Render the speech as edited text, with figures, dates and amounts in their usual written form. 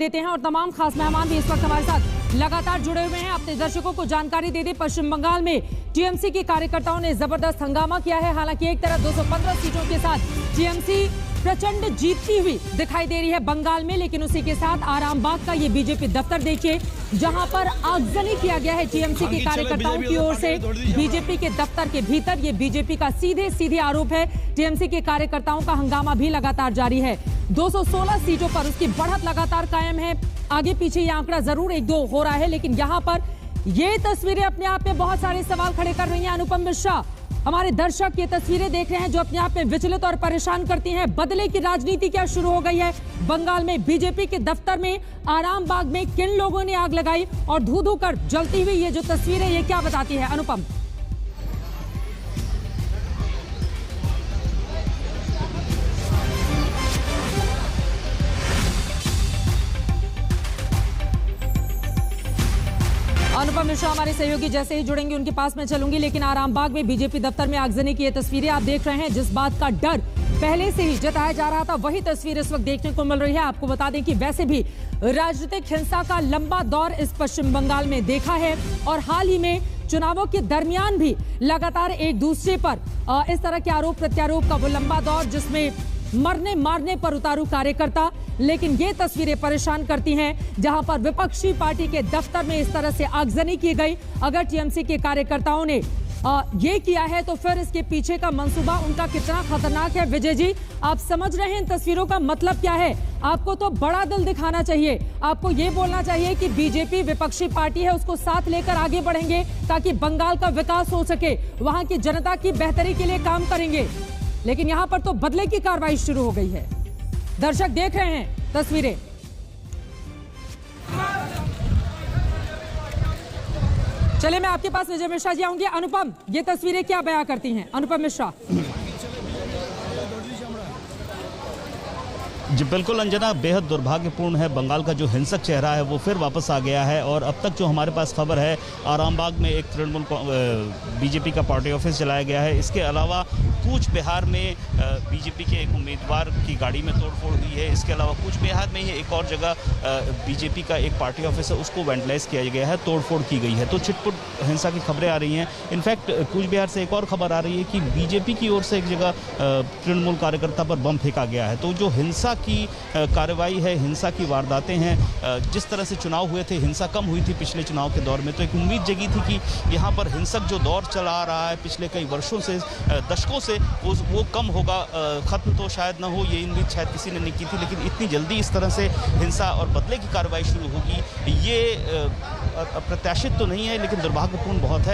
देते हैं और तमाम खास मेहमान भी इस वक्त हमारे साथ लगातार जुड़े हुए हैं। अपने दर्शकों को जानकारी दे दी, पश्चिम बंगाल में टीएमसी के कार्यकर्ताओं ने जबरदस्त हंगामा किया है। हालांकि एक तरफ 215 सीटों के साथ टीएमसी प्रचंड जीतती हुई दिखाई दे रही है बंगाल में, लेकिन उसी के साथ आरामबाग का ये बीजेपी दफ्तर देखिए, जहां पर आगजनी किया गया है टीएमसी के कार्यकर्ताओं की ओर से बीजेपी के दफ्तर के भीतर। ये बीजेपी का सीधे आरोप है। टीएमसी के कार्यकर्ताओं का हंगामा भी लगातार जारी है। 216 सीटों पर उसकी बढ़त लगातार कायम है। आगे पीछे ये आंकड़ा जरूर 1-2 हो रहा है, लेकिन यहां पर ये तस्वीरें अपने आप में बहुत सारे सवाल खड़े कर रही हैं। अनुपम मिश्रा, हमारे दर्शक ये तस्वीरें देख रहे हैं जो अपने आप में विचलित और परेशान करती हैं। बदले की राजनीति क्या शुरू हो गई है बंगाल में? बीजेपी के दफ्तर में आरामबाग में किन लोगों ने आग लगाई और धू धू कर जलती हुई ये जो तस्वीर है, ये क्या बताती है? अनुपम। अनुपम मिश्रा हमारे सहयोगी जैसे ही जुड़ेंगे उनके पास में चलूंगी, लेकिन आरामबाग में बीजेपी दफ्तर में आगजनी की ये तस्वीरें आप देख रहे हैं। जिस बात का डर पहले से ही जताया जा रहा था, वही तस्वीर इस वक्त देखने को मिल रही है। आपको बता दें कि वैसे भी राजनीतिक हिंसा का लंबा दौर इस पश्चिम बंगाल में देखा है और हाल ही में चुनावों के दरमियान भी लगातार एक दूसरे पर इस तरह के आरोप प्रत्यारोप का वो लंबा दौर, जिसमें मरने मारने पर उतारू कार्यकर्ता। लेकिन ये तस्वीरें परेशान करती हैं, जहां पर विपक्षी पार्टी के दफ्तर में इस तरह से आगजनी की गई। अगर टीएमसी के कार्यकर्ताओं ने ये किया है तो फिर इसके पीछे का मंसूबा उनका कितना खतरनाक है। विजय जी, आप समझ रहे हैं इन तस्वीरों का मतलब क्या है? आपको तो बड़ा दिल दिखाना चाहिए, आपको ये बोलना चाहिए कि बीजेपी विपक्षी पार्टी है, उसको साथ लेकर आगे बढ़ेंगे ताकि बंगाल का विकास हो सके, वहां की जनता की बेहतरी के लिए काम करेंगे। लेकिन यहां पर तो बदले की कार्रवाई शुरू हो गई है। दर्शक देख रहे हैं तस्वीरें। चलिए मैं आपके पास विजय मिश्रा जी आऊंगी। अनुपम, ये तस्वीरें क्या बयां करती हैं? अनुपम मिश्रा। जी बिल्कुल अंजना, बेहद दुर्भाग्यपूर्ण है। बंगाल का जो हिंसक चेहरा है वो फिर वापस आ गया है। और अब तक जो हमारे पास खबर है, आरामबाग में एक तृणमूल बीजेपी का पार्टी ऑफिस जलाया गया है। इसके अलावा कूच बिहार में बीजेपी के एक उम्मीदवार की गाड़ी में तोड़फोड़ हुई है। इसके अलावा कूच बिहार में ही एक और जगह बीजेपी का एक पार्टी ऑफिस है, उसको वेंडलाइज किया गया है, तोड़फोड़ की गई है। तो छिटपुट हिंसा की खबरें आ रही हैं। इनफैक्ट कूच बिहार से एक और खबर आ रही है कि बीजेपी की ओर से एक जगह तृणमूल कार्यकर्ता पर बम फेंका गया है। तो जो हिंसा की कार्रवाई है, हिंसा की वारदातें हैं, जिस तरह से चुनाव हुए थे, हिंसा कम हुई थी पिछले चुनाव के दौर में, तो एक उम्मीद जगी थी कि यहाँ पर हिंसक जो दौर चला आ रहा है पिछले कई वर्षों से, दशकों से, वो कम होगा, खत्म तो शायद ना हो, ये उम्मीद शायद किसी ने नहीं की थी। लेकिन इतनी जल्दी इस तरह से हिंसा और बदले की कार्रवाई शुरू होगी, ये अप्रत्याशित तो नहीं है, लेकिन दुर्भाग्यपूर्ण बहुत है।